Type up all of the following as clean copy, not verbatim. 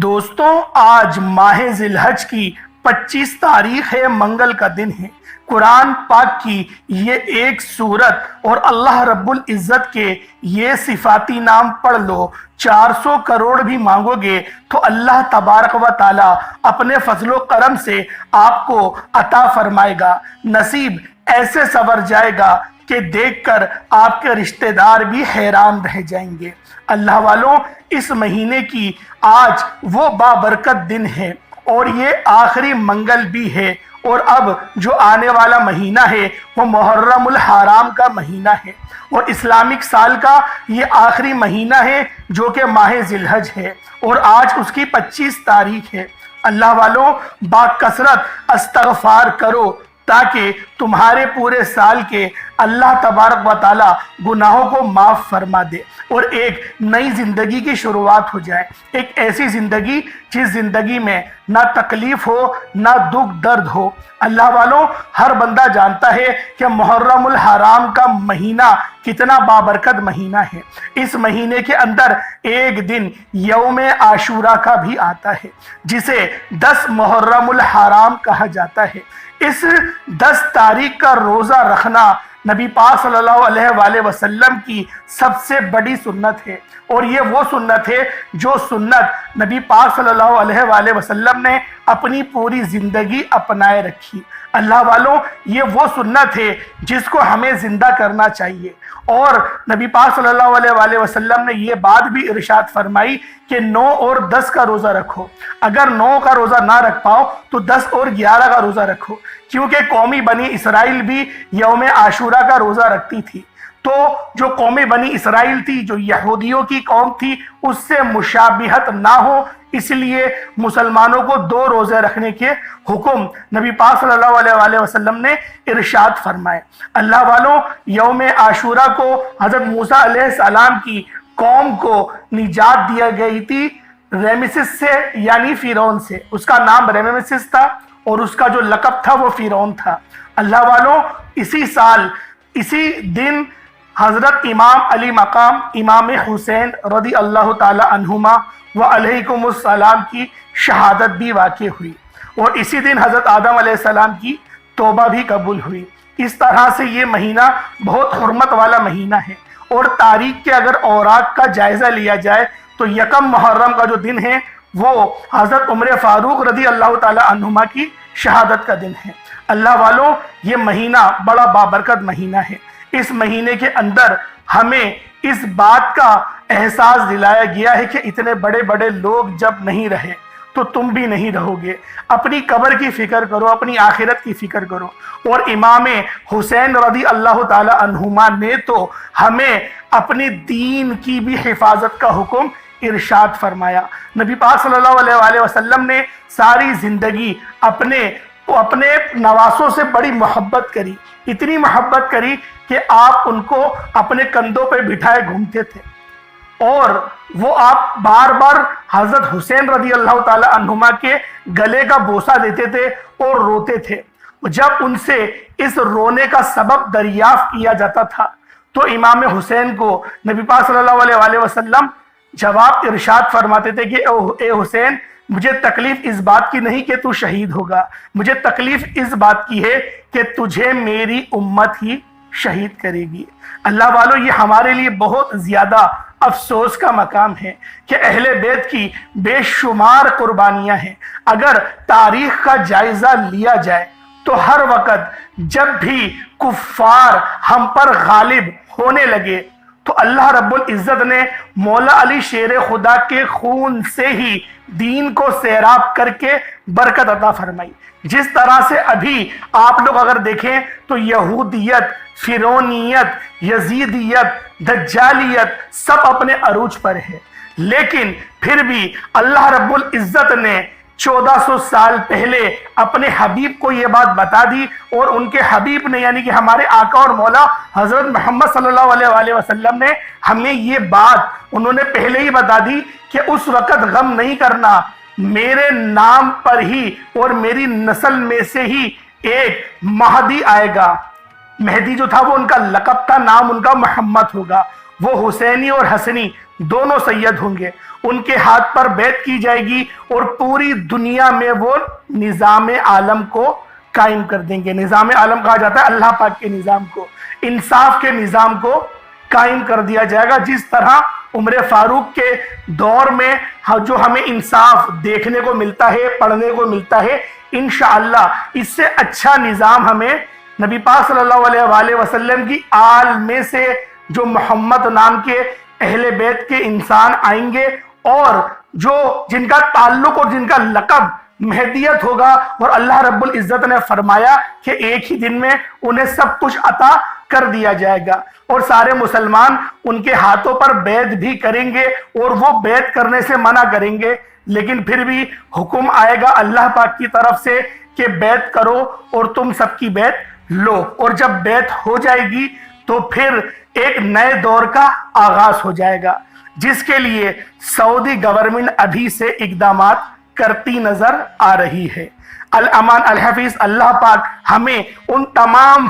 دوستوں، آج ماہ ذی الحج کی 25 تاریخ ہے، منگل کا دن ہے۔ قرآن پاک کی یہ ایک سورت اور اللہ رب العزت کے یہ صفاتی نام پڑھ لو، 400 کروڑ بھی مانگو گے تو اللہ تبارک و تعالی اپنے فضل و کرم سے آپ کو عطا فرمائے گا۔ نصیب ایسے سنور جائے گا کہ دیکھ کر آپ کے رشتہ دار بھی حیران رہ جائیں گے۔ اللہ والوں، اس مہینے کی آج وہ بابرکت دن ہے اور یہ آخری منگل بھی ہے، اور اب جو آنے والا مہینہ ہے وہ محرم الحرام کا مہینہ ہے، اور اسلامک سال کا یہ آخری مہینہ ہے جو کہ ماہ ذی الحج ہے، اور آج اس کی 25 تاریخ ہے۔ اللہ والوں، باکثرت استغفار کرو تاکہ تمہارے پورے سال کے اللہ تبارک و تعالی گناہوں کو معاف فرما دے اور ایک نئی زندگی کی شروعات ہو جائے، ایک ایسی زندگی جس زندگی میں نہ تکلیف ہو نہ دکھ درد ہو۔ اللہ والوں، ہر بندہ جانتا ہے کہ محرم الحرام کا مہینہ کتنا بابرکت مہینہ ہے۔ اس مہینے کے اندر ایک دن یوم عاشورہ کا بھی آتا ہے جسے 10 محرم الحرام کہا جاتا ہے۔ اس 10 تاریخ کا روزہ رکھنا نبی پاک صلی اللہ علیہ وآلہ وسلم کی سب سے بڑی سنت ہے، اور یہ وہ سنت ہے جو سنت نبی پاک صلی اللہ علیہ وآلہ وسلم نے اپنی پوری زندگی اپنائے رکھی۔ اللہ والوں، یہ وہ سنت ہے جس کو ہمیں زندہ کرنا چاہیے، اور نبی پاک صلی اللہ علیہ وآلہ وسلم نے یہ بات بھی ارشاد فرمائی کہ 9 اور 10 کا روزہ رکھو۔ اگر 9 کا روزہ نہ رکھ پاؤ تو 10 اور 11 کا روزہ رکھو، کیونکہ قومی بنی اسرائیل بھی یوم عاشورہ کا روزہ رکھتی تھی۔ تو جو قوم بنی اسرائیل تھی، جو یہودیوں کی قوم تھی، اس سے مشابہت نہ ہو، اس لیے مسلمانوں کو 2 روزے رکھنے کے حکم نبی پاک صلی اللہ علیہ وآلہ وسلم نے ارشاد فرمائے۔ اللہ والوں، یوم عاشورہ کو حضرت موسیٰ علیہ السلام کی قوم کو نجات دیا گئی تھی ریمسس سے، یعنی فرعون سے۔ اس کا نام ریمسس تھا اور اس کا جو لقب تھا وہ فرعون تھا۔ اللہ والوں، اسی سال اسی دن حضرت امام علی مقام امام حسین رضی اللہ تعالی عنہما وعلیکم السلام کی شہادت بھی واقع ہوئی، اور اسی دن حضرت آدم علیہ السلام کی توبہ بھی قبول ہوئی۔ اس طرح سے یہ مہینہ بہت حرمت والا مہینہ ہے، اور تاریخ کے اگر اوراق کا جائزہ لیا جائے تو یکم محرم کا جو دن ہے وہ حضرت عمر فاروق رضی اللہ تعالی عنہما کی شہادت کا دن ہے۔ اللہ والوں، یہ مہینہ بڑا بابرکت مہینہ ہے۔ اس مہینے کے اندر ہمیں اس بات کا احساس دلایا گیا ہے کہ اتنے بڑے بڑے لوگ جب نہیں رہے تو تم بھی نہیں رہو گے۔ اپنی قبر کی فکر کرو، اپنی آخرت کی فکر کرو، اور امام حسین رضی اللہ تعالی عنہما نے تو ہمیں اپنے دین کی بھی حفاظت کا حکم ارشاد فرمایا۔ نبی پاک صلی اللہ علیہ وآلہ وسلم نے ساری زندگی اپنے نواسوں سے بڑی محبت کری، اتنی محبت کری کہ آپ ان کو اپنے کندھوں پہ بٹھائے گھومتے تھے، اور وہ آپ بار بار حضرت حسین رضی اللہ تعالی عنہما کے گلے کا بوسہ دیتے تھے اور روتے تھے۔ جب ان سے اس رونے کا سبب دریافت کیا جاتا تھا تو امام حسین کو نبی پاک صلی اللہ علیہ وآلہ وسلم جواب ارشاد فرماتے تھے کہ اے حسین، مجھے تکلیف اس بات کی نہیں کہ تو شہید ہوگا، مجھے تکلیف اس بات کی ہے کہ تجھے میری امت ہی شہید کرے گی۔ اللہ والوں، یہ ہمارے لیے بہت زیادہ افسوس کا مقام ہے کہ اہل بیت کی بے شمار قربانیاں ہیں۔ اگر تاریخ کا جائزہ لیا جائے تو ہر وقت جب بھی کفار ہم پر غالب ہونے لگے تو اللہ رب العزت نے مولا علی شیر خدا کے خون سے ہی دین کو سیراب کر کے برکت عطا فرمائی۔ جس طرح سے ابھی آپ لوگ اگر دیکھیں تو یہودیت، فرعونیت، یزیدیت، دجالیت سب اپنے عروج پر ہے، لیکن پھر بھی اللہ رب العزت نے 1400 سال پہلے اپنے حبیب کو یہ بات بتا دی، اور ان کے حبیب نے یعنی کہ ہمارے آقا اور مولا حضرت محمد صلی اللہ علیہ وآلہ وسلم نے ہمیں یہ بات انہوں نے پہلے ہی بتا دی کہ اس وقت غم نہیں کرنا، میرے نام پر ہی اور میری نسل میں سے ہی ایک مہدی آئے گا۔ مہدی جو تھا وہ ان کا لقب تھا، نام ان کا محمد ہوگا۔ وہ حسینی اور حسنی دونوں سید ہوں گے، ان کے ہاتھ پر بیعت کی جائے گی اور پوری دنیا میں وہ نظام عالم کو قائم کر دیں گے۔ نظام عالم کہا جاتا ہے اللہ پاک کے نظام کو، انصاف کے نظام کو قائم کر دیا جائے گا۔ جس طرح عمر فاروق کے دور میں جو ہمیں انصاف دیکھنے کو ملتا ہے، پڑھنے کو ملتا ہے، انشاءاللہ اس سے اچھا نظام ہمیں نبی پاک صلی اللہ علیہ وآلہ وسلم کی آل میں سے جو محمد نام کے اہل بیت کے انسان آئیں گے، اور جو جن کا تعلق اور جن کا لقب مہدیت ہوگا، اور اللہ رب العزت نے فرمایا کہ ایک ہی دن میں انہیں سب کچھ عطا کر دیا جائے گا، اور سارے مسلمان ان کے ہاتھوں پر بیعت بھی کریں گے، اور وہ بیعت کرنے سے منع کریں گے، لیکن پھر بھی حکم آئے گا اللہ پاک کی طرف سے کہ بیعت کرو اور تم سب کی بیعت لو، اور جب بیعت ہو جائے گی تو پھر ایک نئے دور کا آغاز ہو جائے گا، جس کے لیے سعودی گورنمنٹ ابھی سے اقدامات کرتی نظر آ رہی ہے۔ الامان الحفیظ اللہ پاک ہمیں ان تمام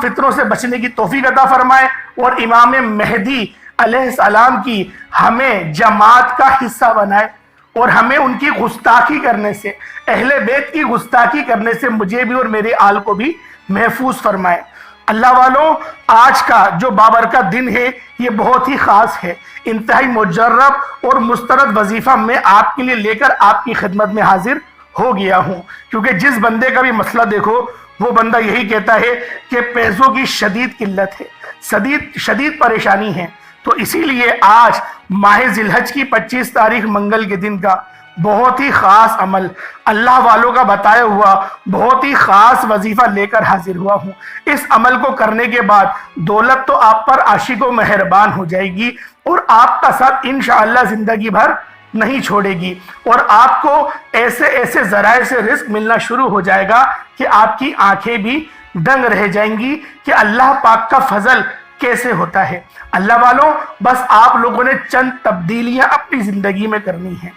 فتنوں سے بچنے کی توفیق عطا فرمائے، اور امام مہدی علیہ السلام کی ہمیں جماعت کا حصہ بنائے، اور ہمیں ان کی گستاخی کرنے سے، اہل بیت کی گستاخی کرنے سے مجھے بھی اور میرے آل کو بھی محفوظ فرمائے۔ اللہ والوں، آج کا جو بابرکت دن ہے یہ بہت ہی خاص ہے، انتہائی مجرب اور مسترد وظیفہ میں آپ کے لیے لے کر آپ کی خدمت میں حاضر ہو گیا ہوں، کیونکہ جس بندے کا بھی مسئلہ دیکھو وہ بندہ یہی کہتا ہے کہ پیسوں کی شدید قلت ہے، شدید پریشانی ہے۔ تو اسی لیے آج ماہ ذی الحج کی 25 تاریخ منگل کے دن کا بہت ہی خاص عمل، اللہ والوں کا بتایا ہوا بہت ہی خاص وظیفہ لے کر حاضر ہوا ہوں۔ اس عمل کو کرنے کے بعد دولت تو آپ پر عاشق و مہربان ہو جائے گی، اور آپ کا ساتھ انشاءاللہ زندگی بھر نہیں چھوڑے گی، اور آپ کو ایسے ذرائع سے رزق ملنا شروع ہو جائے گا کہ آپ کی آنکھیں بھی دنگ رہ جائیں گی کہ اللہ پاک کا فضل کیسے ہوتا ہے۔ اللہ والوں، بس آپ لوگوں نے چند تبدیلیاں اپنی زندگی میں کرنی ہیں۔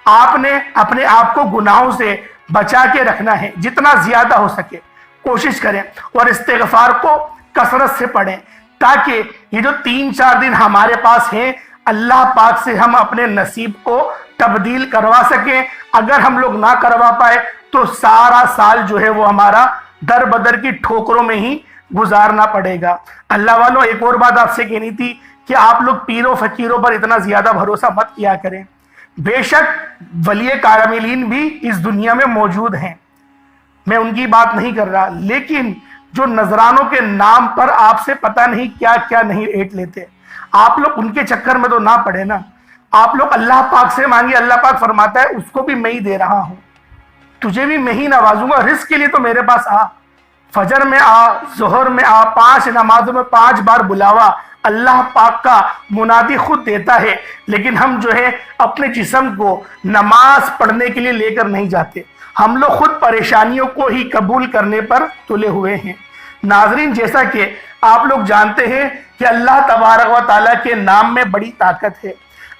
آپ نے اپنے آپ کو گناہوں سے بچا کے رکھنا ہے، جتنا زیادہ ہو سکے کوشش کریں، اور استغفار کو کثرت سے پڑھیں، تاکہ یہ جو 3-4 دن ہمارے پاس ہیں اللہ پاک سے ہم اپنے نصیب کو تبدیل کروا سکیں۔ اگر ہم لوگ نہ کروا پائے تو سارا سال جو ہے وہ ہمارا در بدر کی ٹھوکروں میں ہی گزارنا پڑے گا۔ اللہ والوں، ایک اور بات آپ سے کہنی تھی کہ آپ لوگ پیروں فقیروں پر اتنا زیادہ بھروسہ مت کیا کریں۔ بے شک ولی کاملین بھی اس دنیا میں موجود ہیں، میں ان کی بات نہیں کر رہا، لیکن جو نذرانوں کے نام پر آپ سے پتہ نہیں کیا کیا نہیں ریٹ لیتے، آپ لوگ ان کے چکر میں تو نہ پڑے نا۔ آپ لوگ اللہ پاک سے مانگے، اللہ پاک فرماتا ہے اس کو بھی میں ہی دے رہا ہوں، تجھے بھی میں ہی نوازوں گا، رزق کے لیے تو میرے پاس آ، فجر میں آ، ظہر میں آ، 5 نمازوں میں 5 بار بلاوا اللہ پاک کا منادی خود دیتا ہے، لیکن ہم جو ہے اپنے جسم کو نماز پڑھنے کے لیے لے کر نہیں جاتے، ہم لوگ خود پریشانیوں کو ہی قبول کرنے پر تلے ہوئے ہیں۔ ناظرین، جیسا کہ آپ لوگ جانتے ہیں کہ اللہ تبارک و تعالیٰ کے نام میں بڑی طاقت ہے،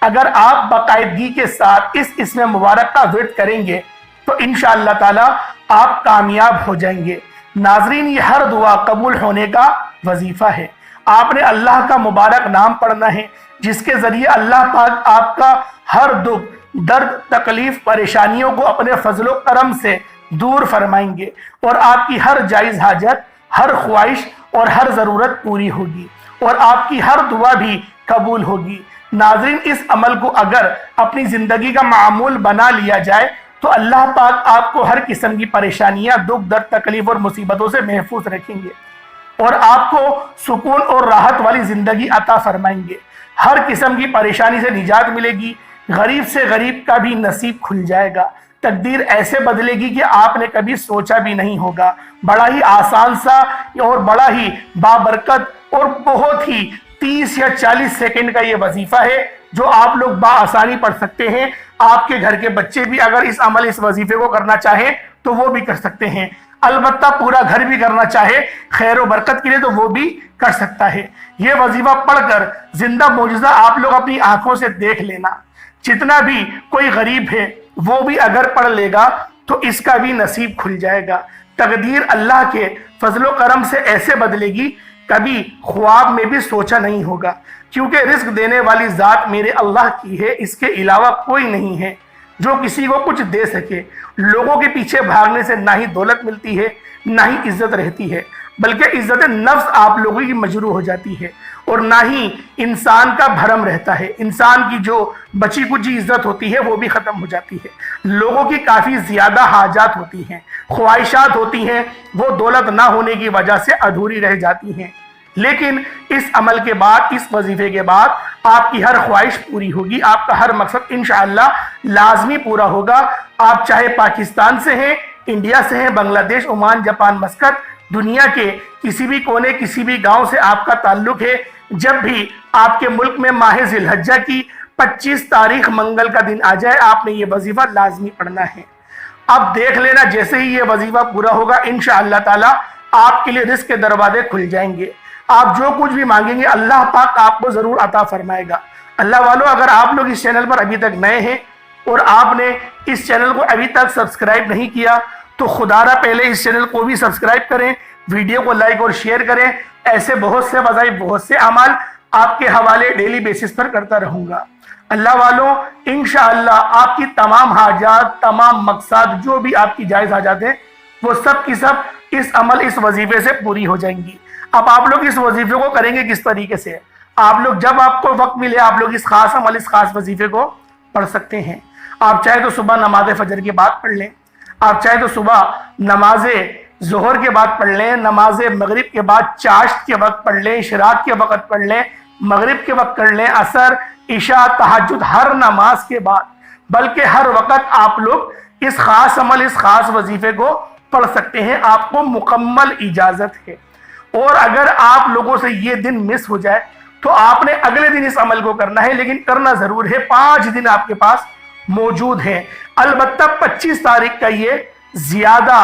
اگر آپ باقاعدگی کے ساتھ اس اسم مبارک کا ورد کریں گے تو انشاءاللہ تعالیٰ آپ کامیاب ہو جائیں گے۔ ناظرین، یہ ہر دعا قبول ہونے کا وظیفہ ہے، آپ نے اللہ کا مبارک نام پڑھنا ہے، جس کے ذریعے اللہ پاک آپ کا ہر دکھ، درد، تکلیف، پریشانیوں کو اپنے فضل و کرم سے دور فرمائیں گے، اور آپ کی ہر جائز حاجت، ہر خواہش اور ہر ضرورت پوری ہوگی، اور آپ کی ہر دعا بھی قبول ہوگی۔ ناظرین، اس عمل کو اگر اپنی زندگی کا معمول بنا لیا جائے تو اللہ پاک آپ کو ہر قسم کی پریشانیاں، دکھ، درد، تکلیف اور مصیبتوں سے محفوظ رکھیں گے، اور آپ کو سکون اور راحت والی زندگی عطا فرمائیں گے۔ ہر قسم کی پریشانی سے نجات ملے گی، غریب سے غریب کا بھی نصیب کھل جائے گا، تقدیر ایسے بدلے گی کہ آپ نے کبھی سوچا بھی نہیں ہوگا۔ بڑا ہی آسان سا اور بڑا ہی بابرکت اور بہت ہی 30 یا 40 سیکنڈ کا یہ وظیفہ ہے جو آپ لوگ بآسانی پڑھ سکتے ہیں۔ آپ کے گھر کے بچے بھی اگر اس وظیفے کو کرنا چاہیں تو وہ بھی کر سکتے ہیں، البتہ پورا گھر بھی کرنا چاہے خیر و برکت کے لیے تو وہ بھی کر سکتا ہے۔ یہ وظیفہ پڑھ کر زندہ معجزہ آپ لوگ اپنی آنکھوں سے دیکھ لینا۔ جتنا بھی کوئی غریب ہے وہ بھی اگر پڑھ لے گا تو اس کا بھی نصیب کھل جائے گا۔ تقدیر اللہ کے فضل و کرم سے ایسے بدلے گی کبھی خواب میں بھی سوچا نہیں ہوگا، کیونکہ رزق دینے والی ذات میرے اللہ کی ہے، اس کے علاوہ کوئی نہیں ہے جو کسی کو کچھ دے سکے۔ لوگوں کے پیچھے بھاگنے سے نہ ہی دولت ملتی ہے نہ ہی عزت رہتی ہے، بلکہ عزت نفس آپ لوگوں کی مجروح ہو جاتی ہے، اور نہ ہی انسان کا بھرم رہتا ہے۔ انسان کی جو بچی کچی عزت ہوتی ہے وہ بھی ختم ہو جاتی ہے۔ لوگوں کی کافی زیادہ حاجات ہوتی ہیں، خواہشات ہوتی ہیں، وہ دولت نہ ہونے کی وجہ سے ادھوری رہ جاتی ہیں، لیکن اس عمل کے بعد، اس وظیفے کے بعد آپ کی ہر خواہش پوری ہوگی، آپ کا ہر مقصد انشاءاللہ لازمی پورا ہوگا۔ آپ چاہے پاکستان سے ہیں، انڈیا سے ہیں، بنگلہ دیش، عمان، جاپان، مسقط، دنیا کے کسی بھی کونے، کسی بھی گاؤں سے آپ کا تعلق ہے، جب بھی آپ کے ملک میں ماہ ذی الحجہ کی 25 تاریخ منگل کا دن آ جائے، آپ نے یہ وظیفہ لازمی پڑھنا ہے۔ اب دیکھ لینا، جیسے ہی یہ وظیفہ پورا ہوگا انشاءاللہ تعالی آپ کے لیے رزق کے دروازے کھل جائیں گے۔ آپ جو کچھ بھی مانگیں گے اللہ پاک آپ کو ضرور عطا فرمائے گا۔ اللہ والو، اگر آپ لوگ اس چینل پر ابھی تک نئے ہیں اور آپ نے اس چینل کو ابھی تک سبسکرائب نہیں کیا تو خدا را پہلے اس چینل کو بھی سبسکرائب کریں، ویڈیو کو لائک اور شیئر کریں۔ ایسے بہت سے وظائف، بہت سے اعمال آپ کے حوالے ڈیلی بیسس پر کرتا رہوں گا۔ اللہ والوں، انشاءاللہ آپ کی تمام حاجات، تمام مقصد، جو بھی آپ کی جائز حاجات ہیں، وہ سب کی سب اس عمل، اس وظیفے سے پوری ہو جائیں گی۔ اب آپ لوگ اس وظیفے کو کریں گے کس طریقے سے؟ آپ لوگ جب آپ کو وقت ملے، آپ لوگ اس خاص عمل، اس خاص وظیفے کو پڑھ سکتے ہیں۔ آپ چاہے تو صبح نماز فجر کے بعد پڑھ لیں، آپ چاہے تو صبح نماز ظہر کے بعد پڑھ لیں، نماز مغرب کے بعد چاشت کے وقت پڑھ لیں، اشراق کے وقت پڑھ لیں، مغرب کے وقت پڑھ لیں، عصر، عشاء، تہجد، ہر نماز کے بعد، بلکہ ہر وقت آپ لوگ اس خاص عمل، اس خاص وظیفے کو پڑھ سکتے ہیں۔ آپ کو مکمل اجازت ہے۔ اور اگر آپ لوگوں سے یہ دن مس ہو جائے تو آپ نے اگلے دن اس عمل کو کرنا ہے، لیکن کرنا ضرور ہے۔ 5 دن آپ کے پاس موجود ہیں۔ البتہ 25 تاریخ کا یہ زیادہ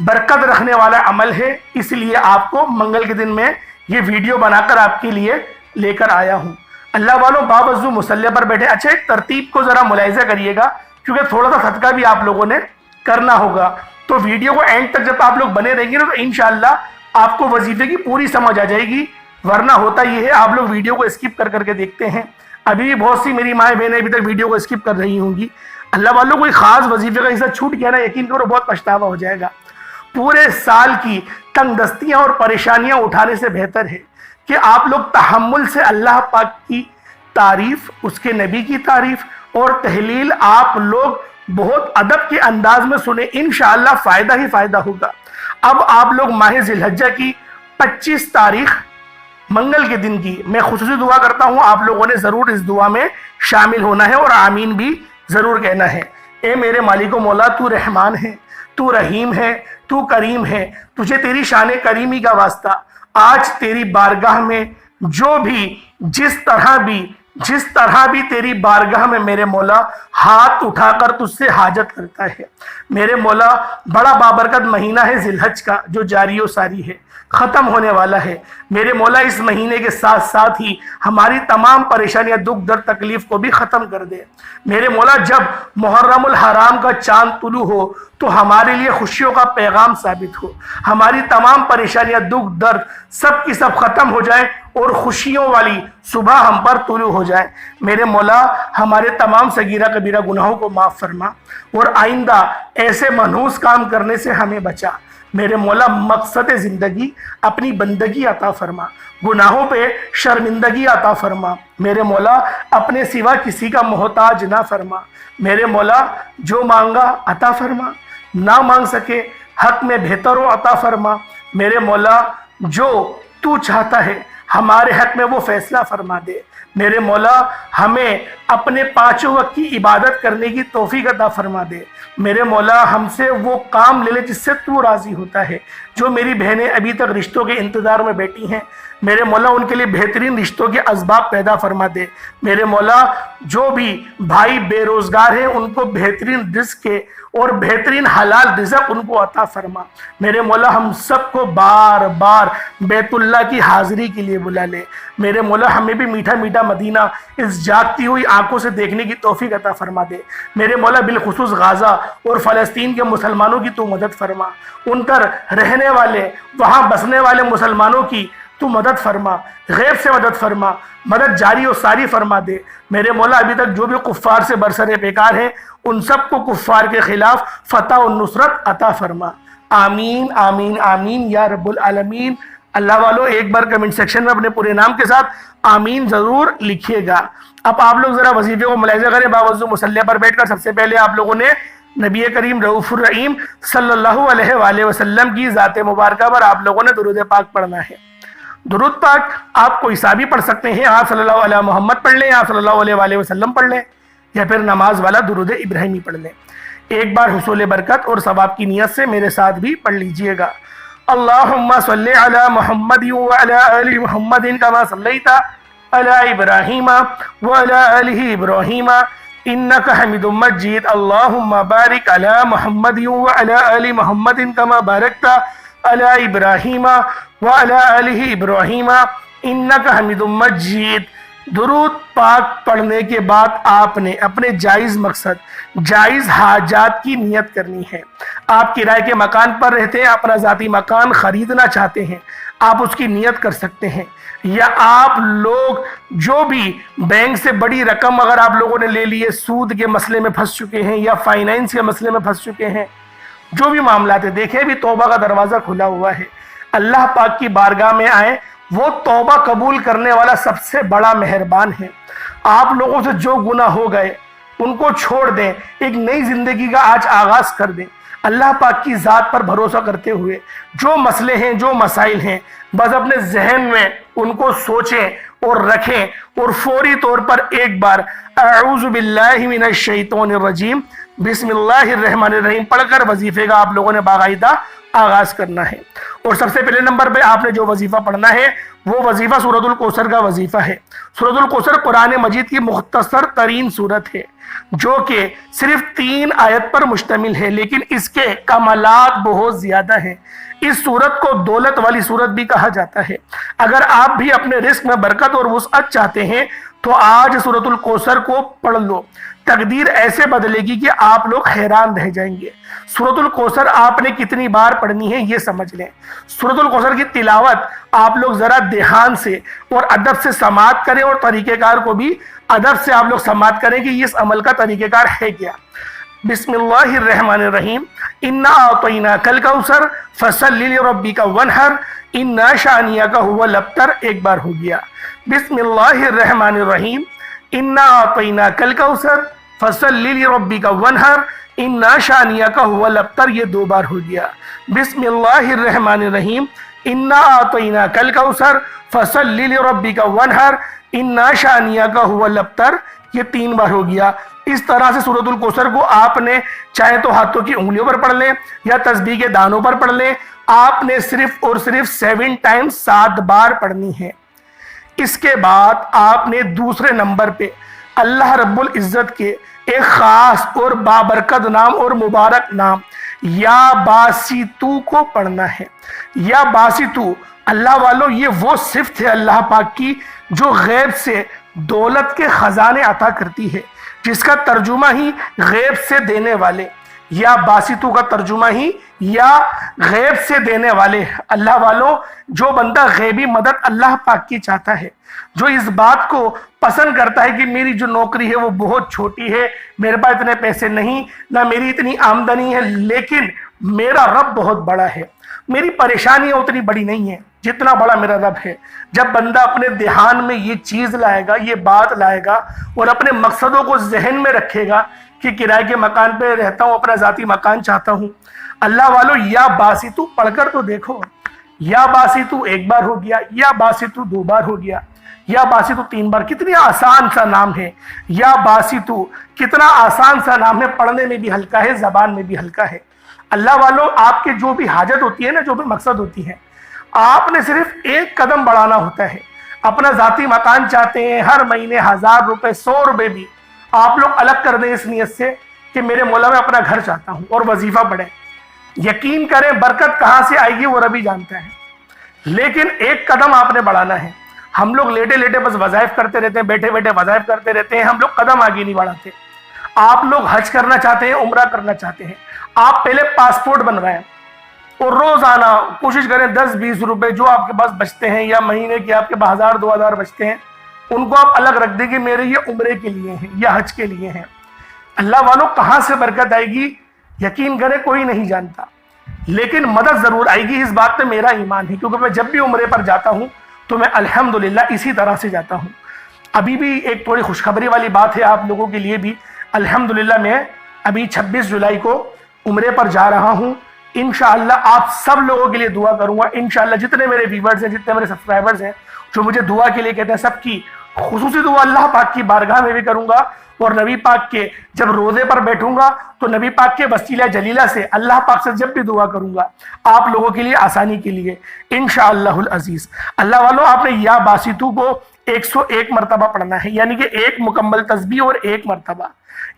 برکت رکھنے والا عمل ہے، اس لیے آپ کو منگل کے دن میں یہ ویڈیو بنا کر آپ کے لیے لے کر آیا ہوں۔ اللہ والوں، باوضو مصلی پر بیٹھے۔ اچھا، ایک ترتیب کو ذرا ملاحظہ کریے گا، کیونکہ تھوڑا سا صدقہ بھی آپ لوگوں نے کرنا ہوگا۔ تو ویڈیو کو اینڈ تک جب آپ لوگ بنے رہیں گے نا، تو انشاءاللہ آپ کو وظیفے کی پوری سمجھ آ جائے گی۔ ورنہ ہوتا یہ ہے، آپ لوگ ویڈیو کو اسکپ کر کے دیکھتے ہیں۔ ابھی بھی بہت سی میری مائیں بہنیں ابھی تک ویڈیو کو اسکپ کر رہی ہوں گی۔ اللہ والوں، کوئی خاص وظیفے کا حصہ چھوٹ گیا نا، یقین کرو بہت پچھتاوا ہو جائے گا۔ پورے سال کی تنگ دستیاں اور پریشانیاں اٹھانے سے بہتر ہے کہ آپ لوگ تحمل سے اللہ پاک کی تعریف، اس کے نبی کی تعریف اور تحلیل آپ لوگ بہت ادب کے انداز میں سنیں، انشاءاللہ فائدہ ہی فائدہ ہوگا۔ اب آپ لوگ ماہ ذی الحجہ کی 25 تاریخ منگل کے دن کی میں خصوصی دعا کرتا ہوں، آپ لوگوں نے ضرور اس دعا میں شامل ہونا ہے اور آمین بھی ضرور کہنا ہے۔ اے میرے مالک و مولا، تو رحمان ہے، تو رحیم ہے، تو کریم ہے، تجھے تیری شان کریمی کا واسطہ آج تیری بارگاہ میں جو بھی جس طرح بھی تیری بارگاہ میں میرے مولا ہاتھ اٹھا کر تجھ سے حاجت کرتا ہے۔ میرے مولا، بڑا بابرکت مہینہ ہے ذی الحج کا، جو جاری و ساری ہے، ختم ہونے والا ہے۔ میرے مولا، اس مہینے کے ساتھ ساتھ ہی ہماری تمام پریشانیاں، دکھ درد، تکلیف کو بھی ختم کر دے۔ میرے مولا، جب محرم الحرام کا چاند طلوع ہو تو ہمارے لیے خوشیوں کا پیغام ثابت ہو، ہماری تمام پریشانیاں، دکھ درد سب کی سب ختم ہو جائیں اور خوشیوں والی صبح ہم پر طلوع ہو جائے۔ میرے مولا، ہمارے تمام صغیرہ کبیرہ گناہوں کو معاف فرما اور آئندہ ایسے منحوس کام کرنے سے ہمیں بچا۔ میرے مولا، مقصد زندگی اپنی بندگی عطا فرما، گناہوں پہ شرمندگی عطا فرما۔ میرے مولا، اپنے سوا کسی کا محتاج نہ فرما۔ میرے مولا، جو مانگا عطا فرما، نہ مانگ سکے حق میں بہتر و عطا فرما۔ میرے مولا، جو تو چاہتا ہے ہمارے حق میں وہ فیصلہ فرما دے۔ میرے مولا، ہمیں اپنے 5 وقت کی عبادت کرنے کی توفیق عطا فرما دے۔ میرے مولا، ہم سے وہ کام لے لے جس سے تو راضی ہوتا ہے۔ جو میری بہنیں ابھی تک رشتوں کے انتظار میں بیٹھی ہیں، میرے مولا ان کے لیے بہترین رشتوں کے اسباب پیدا فرما دے۔ میرے مولا، جو بھی بھائی بے روزگار ہیں ان کو بہترین رزق کے اور بہترین حلال رزق ان کو عطا فرما۔ میرے مولا، ہم سب کو بار بار بیت اللہ کی حاضری کے لیے بلا لے۔ میرے مولا، ہمیں بھی میٹھا میٹھا مدینہ اس جاگتی ہوئی آنکھوں سے دیکھنے کی توفیق عطا فرما دے۔ میرے مولا، بالخصوص غازہ اور فلسطین کے مسلمانوں کی تو مدد فرما، ان پر رہنے والے، وہاں بسنے والے مسلمانوں کی تو مدد فرما، غیب سے مدد فرما، مدد جاری و ساری فرما دے۔ میرے مولا ابھی تک جو بھی کفار سے برسر پیکار ہیں ان سب کو کفار کے خلاف فتح و نصرت عطا فرما۔ آمین آمین آمین یا رب العالمین۔ اللہ والو ایک بار کمنٹ سیکشن میں اپنے پورے نام کے ساتھ آمین ضرور لکھیے گا۔ اب آپ لوگ ذرا وظیفے کو ملاحظہ کریں۔ باوضو مصلی پر بیٹھ کر سب سے پہلے آپ لوگوں نے نبی کریم رؤوف الرحیم صلی اللہ علیہ وآلہ وسلم کی ذات مبارکہ پر آپ لوگوں نے درود پاک پڑھنا ہے۔ درود پاک آپ کوئی سا بھی پڑھ سکتے ہیں، آپ صلی اللہ علیہ محمد پڑھ لیں، آپ صلی اللہ علیہ وآلہ وسلم پڑھ لیں، یا پھر نماز والا درود ابراہیمی پڑھ لیں۔ ایک بار حصول برکت اور ثواب کی نیت سے میرے ساتھ بھی پڑھ لیجئے گا۔ اللہم صلی علی محمد وعلی آل محمد کما صلیت علی ابراہیم وعلی آل ابراہیم انک حمید مجید۔ اللہم بارک علی محمد وعلی آل محمد کما بارکت علی ابراہیم وعلی آل ابراہیم انک حمید مجید۔ درود پاک پڑھنے کے بعد آپ نے اپنے جائز مقصد، جائز حاجات کی نیت کرنی ہے۔ آپ کرائے کے مکان پر رہتے ہیں، اپنا ذاتی مکان خریدنا چاہتے ہیں، آپ اس کی نیت کر سکتے ہیں۔ یا آپ لوگ جو بھی بینک سے بڑی رقم اگر آپ لوگوں نے لے لیے، سود کے مسئلے میں پھنس چکے ہیں یا فائنینس کے مسئلے میں پھنس چکے ہیں، جو بھی معاملات ہیں، دیکھیں بھی توبہ کا دروازہ کھلا ہوا ہے۔ اللہ پاک کی بارگاہ میں آئیں، وہ توبہ قبول کرنے والا سب سے بڑا مہربان ہے۔ آپ لوگوں سے جو گناہ ہو گئے ان کو چھوڑ دیں، ایک نئی زندگی کا آج آغاز کر دیں، اللہ پاک کی ذات پر بھروسہ کرتے ہوئے۔ جو مسئلے ہیں، جو مسائل ہیں، بس اپنے ذہن میں ان کو سوچیں اور رکھیں، اور فوری طور پر ایک بار اعوذ باللہ من الشیطان الرجیم بسم اللہ الرحمن الرحیم پڑھ کر وظیفے کا آپ لوگوں نے باقاعدہ آغاز کرنا ہے۔ اور سب سے پہلے نمبر پہ آپ نے جو وظیفہ پڑھنا ہے وہ وظیفہ سورۃ الکوثر کا وظیفہ ہے۔ سورۃ الکوثر قرآن مجید کی مختصر ترین سورت ہے، جو کہ صرف 3 آیت پر مشتمل ہے، لیکن اس کے کمالات بہت زیادہ ہیں۔ اس سورت کو دولت والی سورت بھی کہا جاتا ہے۔ اگر آپ بھی اپنے رزق میں برکت اور وسعت چاہتے ہیں تو آج سورۃ الکوثر کو پڑھ لو، تقدیر ایسے بدلے گی کہ آپ لوگ حیران رہ جائیں گے۔ سورۃ الکوثر آپ نے کتنی بار پڑھنی ہے یہ سمجھ لیں۔ سورۃ الکوثر کی تلاوت آپ لوگ ذرا دھیان سے اور ادب سے سماعت کریں، اور طریقہ کار کو بھی ادب سے آپ لوگ سماعت کریں کہ اس عمل کا طریقہ کار ہے کیا۔ بسم اللہ الرحمن الرحیم انا اعطیناک الکوثر فصلی لربک وانحر ان شانئک هو الابتر۔ ایک بار ہو گیا۔ بسم اللہ الرحمن الرحیم انا اعطیناک الکوثر فصلی لربک وانحر ان شانئک هو الابتر، یہ 2 بار ہو گیا۔ بسم اللہ الرحمن الرحیم انا اعطیناک الکوثر فصلی لربک وانحر ان شانئک هو الابتر، یہ 3 بار ہو گیا۔ اس طرح سے سورۃ الکوثر کو آپ نے چاہے تو ہاتھوں کی انگلیوں پر پڑھ لیں یا تسبیح کے دانوں پر پڑھ لیں، آپ نے صرف اور صرف 7 ٹائمز 7 بار پڑھنی ہے۔ اس کے بعد آپ نے دوسرے نمبر پہ اللہ رب العزت کے ایک خاص اور بابرکت نام اور مبارک نام یا باسطو کو پڑھنا ہے۔ یا باسطو اللہ والو، یہ وہ صفت ہے اللہ پاک کی جو غیب سے دولت کے خزانے عطا کرتی ہے، جس کا ترجمہ ہی غیب سے دینے والے، یا باسطو کا ترجمہ ہی یا غیب سے دینے والے۔ اللہ والوں، جو بندہ غیبی مدد اللہ پاک کی چاہتا ہے، جو اس بات کو پسند کرتا ہے کہ میری جو نوکری ہے وہ بہت چھوٹی ہے، میرے پاس اتنے پیسے نہیں، نہ میری اتنی آمدنی ہے، لیکن میرا رب بہت بڑا ہے، میری پریشانیاں اتنی بڑی نہیں ہیں جتنا بڑا میرا رب ہے۔ جب بندہ اپنے دھیان میں یہ چیز لائے گا، یہ بات لائے گا، اور اپنے مقصدوں کو ذہن میں رکھے گا کہ کرائے کے مکان پہ رہتا ہوں، اپنا ذاتی مکان چاہتا ہوں، اللہ والو یا باسطو پڑھ کر تو دیکھو۔ یا باسطو 1 بار ہو گیا، یا باسطو 2 بار ہو گیا، یا باسطو 3 بار۔ کتنی آسان سا نام ہے یا باسطو، کتنا آسان سا نام ہے، پڑھنے میں بھی ہلکا ہے، زبان میں بھی ہلکا ہے۔ اللہ والو، آپ کے جو بھی حاجت ہوتی ہے نا، جو بھی مقصد ہوتی ہے، آپ نے صرف 1 قدم بڑھانا ہوتا ہے۔ اپنا ذاتی مکان چاہتے ہیں، ہر مہینے 1000 روپے 100 روپے بھی آپ لوگ الگ کر دیں اس نیت سے کہ میرے مولا میں اپنا گھر چاہتا ہوں، اور وظیفہ پڑھیں۔ یقین کریں برکت کہاں سے آئے گی وہ رب ہی جانتا ہے، لیکن 1 قدم آپ نے بڑھانا ہے۔ ہم لوگ لیٹے لیٹے بس وظائف کرتے رہتے ہیں، بیٹھے بیٹھے وظائف کرتے رہتے ہیں، ہم لوگ قدم آگے نہیں بڑھاتے۔ آپ لوگ حج کرنا چاہتے ہیں، عمرہ کرنا چاہتے ہیں، آپ پہلے پاسپورٹ بنوائیں، اور روزانہ کوشش کریں 10-20 روپے جو آپ کے پاس بچتے ہیں یا مہینے کے آپ کے 1000-2000 بچتے ہیں ان کو آپ الگ رکھ دیں کہ میرے یہ عمرے کے لیے ہیں یا حج کے لیے ہیں۔ اللہ والوں کہاں سے برکت آئے گی یقین کریں کوئی نہیں جانتا، لیکن مدد ضرور آئے گی، اس بات پہ میرا ایمان ہے، کیونکہ میں جب بھی عمرے پر جاتا ہوں تو میں الحمدللہ اسی طرح سے جاتا ہوں۔ ابھی بھی ایک تھوڑی خوشخبری والی بات ہے آپ لوگوں کے لیے بھی، الحمدللہ میں ابھی 26 جولائی کو عمرے پر جا رہا ہوں۔ انشاءاللہ آپ سب لوگوں کے لیے دعا کروں گا، انشاءاللہ جتنے میرے ویورز ہیں، جتنے میرے سبسکرائبرز ہیں جو مجھے دعا کے لیے کہتے ہیں، سب کی خصوصی دعا اللہ پاک کی بارگاہ میں بھی کروں گا، اور نبی پاک کے جب روزے پر بیٹھوں گا تو نبی پاک کے وسیلہ جلیلہ سے اللہ پاک سے جب بھی دعا کروں گا آپ لوگوں کے لیے آسانی کے لیے انشاءاللہ العزیز۔ اللہ والوں آپ نے یا باسطو کو 101 مرتبہ پڑھنا ہے، یعنی کہ ایک مکمل تسبیح اور ایک مرتبہ،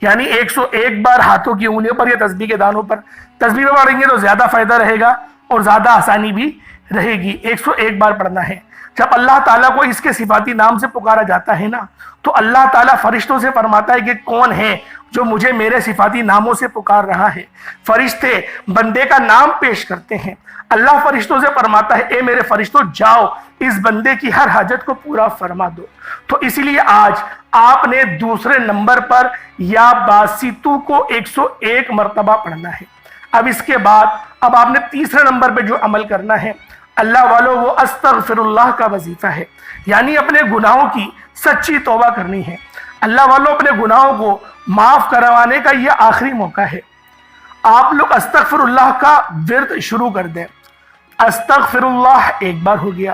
یعنی 101 بار ہاتھوں کی انگلیوں پر یا تسبیح کے دانوں پر تسبیح میں پڑھیں گے تو زیادہ فائدہ رہے گا اور زیادہ آسانی بھی رہے گی۔ 101 بار پڑھنا ہے۔ جب اللہ تعالیٰ کو اس کے صفاتی نام سے پکارا جاتا ہے نا تو اللہ تعالیٰ فرشتوں سے فرماتا ہے کہ کون ہے جو مجھے میرے صفاتی ناموں سے پکار رہا ہے۔ فرشتے بندے کا نام پیش کرتے ہیں، اللہ فرشتوں سے فرماتا ہے اے میرے فرشتوں جاؤ اس بندے کی ہر حاجت کو پورا فرما دو۔ تو اسی لیے آج آپ نے دوسرے نمبر پر یا باسطو کو 101 مرتبہ پڑھنا ہے۔ اب اس کے بعد اب آپ نے تیسرے نمبر پہ جو عمل کرنا ہے اللہ والوں وہ استغفر اللہ کا وظیفہ ہے، یعنی اپنے گناہوں کی سچی توبہ کرنی ہے۔ اللہ والوں اپنے گناہوں کو معاف کروانے کا یہ آخری موقع ہے۔ آپ لوگ استغفر اللہ کا ورد شروع کر دیں۔ استغفر اللہ ایک بار ہو گیا،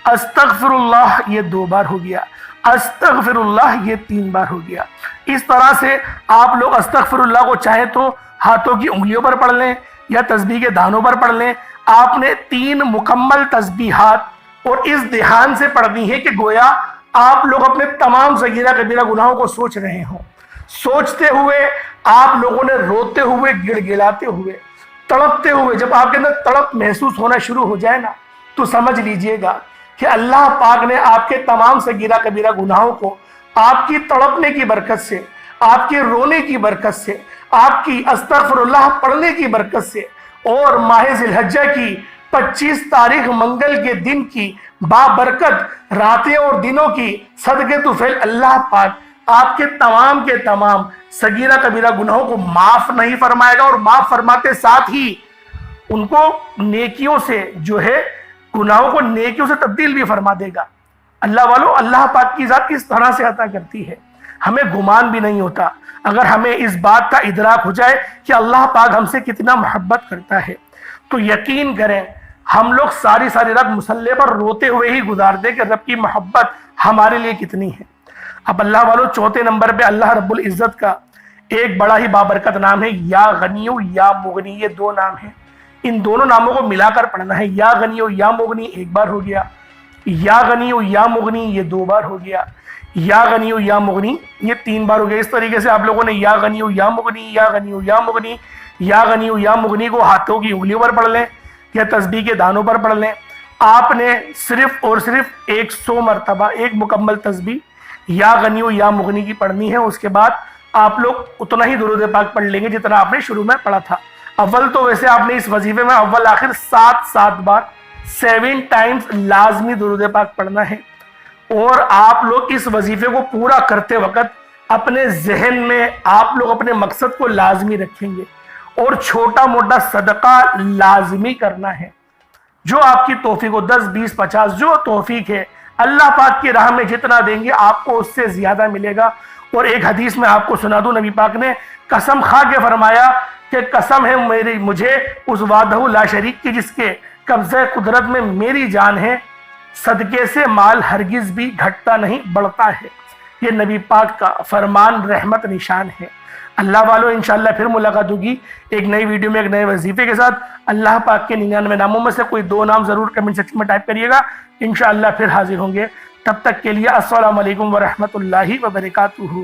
استغفر اللہ یہ 2 بار ہو گیا، استغفر اللہ یہ 3 بار ہو گیا۔ اس طرح سے آپ لوگ استغفر اللہ کو چاہے تو ہاتھوں کی انگلیوں پر پڑھ لیں یا تسبیح کے دانوں پر پڑھ لیں۔ آپ نے 3 مکمل تسبیحات اور اس دھیان سے پڑھنی ہے کہ گویا آپ لوگ اپنے تمام صغیرہ کبیرہ گناہوں کو سوچ رہے ہوں۔ سوچتے ہوئے آپ لوگوں نے روتے ہوئے، گڑ گڑاتے ہوئے، تڑپتے ہوئے، جب آپ کے اندر تڑپ محسوس ہونا شروع ہو جائے نا تو سمجھ لیجئے گا کہ اللہ پاک نے آپ کے تمام صغیرہ کبیرہ گناہوں کو آپ کی تڑپنے کی برکت سے، آپ کے رونے کی برکت سے، آپ کی استغفر اللہ پڑھنے کی برکت سے اور ماہ ذی الحجہ کی 25 تاریخ منگل کے دن کی بابرکت راتیں اور دنوں کی صدقے طفیل اللہ پاک آپ کے تمام صغیرہ کبیرہ گناہوں کو معاف نہیں فرمائے گا، اور معاف فرماتے ساتھ ہی ان کو نیکیوں سے جو ہے گناہوں کو نیکیوں سے تبدیل بھی فرما دے گا۔ اللہ والوں اللہ پاک کی ذات اس طرح سے عطا کرتی ہے، ہمیں گمان بھی نہیں ہوتا اگر ہمیں اس بات کا ادراک ہو جائے کہ اللہ پاک ہم سے کتنا محبت کرتا ہے تو یقین کریں ہم لوگ ساری رات مصلی پر روتے ہوئے ہی گزار دیں کہ رب کی محبت ہمارے لیے کتنی ہے۔ اب اللہ والوں چوتھے نمبر پہ اللہ رب العزت کا ایک بڑا ہی بابرکت نام ہے یا غنیو یا مغنی، یہ 2 نام ہیں، ان دونوں ناموں کو ملا کر پڑھنا ہے۔ یا غنیو یا مغنی ایک بار ہو گیا، یا غنیو یا مغنی یہ 2 بار ہو گیا، یا غنیو یا مغنی یہ 3 بار ہو گیا۔ اس طریقے سے آپ لوگوں نے یا غنیو یا مغنی، یا غنیو یا مغنی، یا غنیو یا مغنی کو ہاتھوں کی انگلیوں پر پڑھ لیں یا تسبیح کے دانوں پر پڑھ لیں۔ آپ نے صرف اور صرف 100 مرتبہ ایک مکمل تسبیح یا غنیو یا مغنی کی پڑھنی ہے۔ اس کے بعد آپ لوگ اتنا ہی درود پاک پڑھ لیں گے جتنا آپ نے شروع میں پڑھا تھا۔ اول تو ویسے آپ نے اس وظیفے میں اول آخر 7 بار 7 ٹائمز لازمی درود پاک پڑھنا ہے، اور آپ لوگ اس وظیفے کو پورا کرتے وقت اپنے ذہن میں آپ لوگ اپنے مقصد کو لازمی رکھیں گے، اور چھوٹا موٹا صدقہ لازمی کرنا ہے جو آپ کی توفیق ہو، 10 20 50 جو توفیق ہے اللہ پاک کی راہ میں جتنا دیں گے آپ کو اس سے زیادہ ملے گا۔ اور ایک حدیث میں آپ کو سنا دوں، نبی پاک نے قسم کھا کے فرمایا کہ قسم ہے مجھے اس وحدہ لا شریک کی جس کے قبضہ قدرت میں میری جان ہے، صدقے سے مال ہرگز بھی گھٹتا نہیں بڑھتا ہے۔ یہ نبی پاک کا فرمان رحمت نشان ہے۔ اللہ والوں انشاءاللہ پھر ملاقات ہوگی ایک نئی ویڈیو میں ایک نئے وظیفے کے ساتھ۔ اللہ پاک کے 99 ناموں میں سے کوئی 2 نام ضرور کمنٹ سیکشن میں ٹائپ کریے گا، انشاءاللہ پھر حاضر ہوں گے۔ تب تک کے لیے السلام علیکم ورحمۃ اللہ وبرکاتہ۔